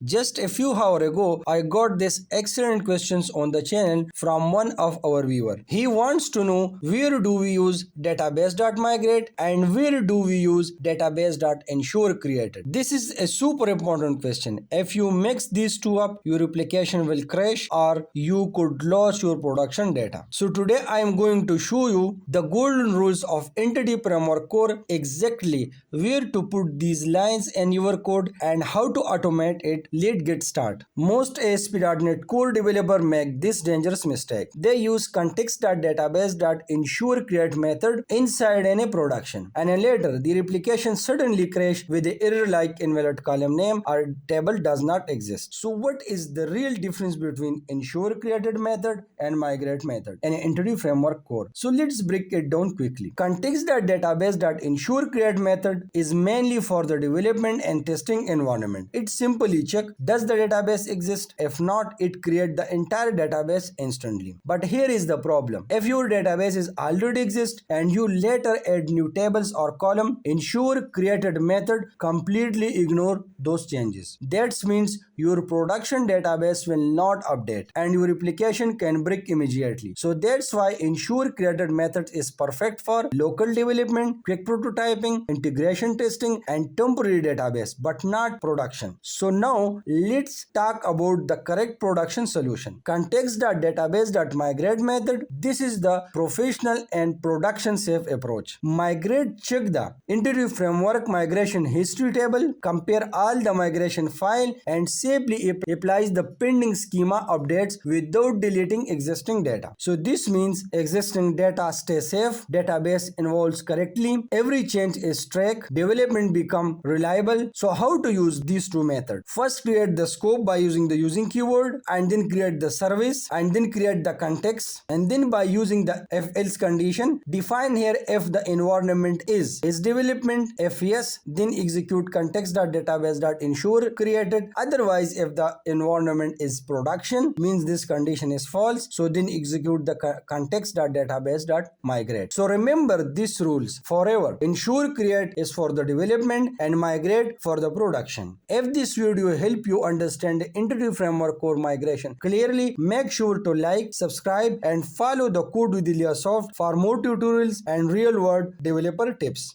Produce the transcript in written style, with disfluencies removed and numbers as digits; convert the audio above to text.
Just a few hours ago, I got this excellent questions on the channel from one of our viewer. He wants to know where do we use database.migrate and where do we use database.EnsureCreated. This is a super important question. If you mix these two up, your application will crash or you could lose your production data. So today I am going to show you the golden rules of Entity Framework Core, exactly where to put these lines in your code and how to automate it. Let's get started. Most ASP.NET Core developers make this dangerous mistake. They use context.Database.EnsureCreate method inside any production, and later the replication suddenly crashes with the error like invalid column name or table does not exist. So what is the real difference between EnsureCreated method and migrate method in Entity Framework Core? So let's break it down quickly. Context.Database.EnsureCreate method is mainly for the development and testing environment. It simply checks does the database exist. If not, it creates the entire database instantly. But here is the problem. If your database is already exist and you later add new tables or column, EnsureCreated method completely ignore those changes. That means your production database will not update and your application can break immediately. So that's why EnsureCreated method is perfect for local development, quick prototyping, integration testing, and temporary database, but not production. So now let's talk about the correct production solution. Context.Database.Migrate method. This is the professional and production safe approach. Migrate check the Entity Framework migration history table, compare all the migration file, and safely applies the pending schema updates without deleting existing data. So this means existing data stays safe, database evolves correctly, every change is tracked, development become reliable. So how to use these two methods? First, create the scope by using the using keyword, and then create the service, and then create the context, and then by using the if else condition, define here if the environment is development. If yes, then execute context.Database.EnsureCreated. Otherwise, if the environment is production, means this condition is false, so then execute the context.Database.Migrate. So remember these rules forever. EnsureCreate is for the development and migrate for the production. If this video help you understand the Entity Framework Core migration clearly, make sure to like, subscribe, and follow the Code with Ilyasoft for more tutorials and real-world developer tips.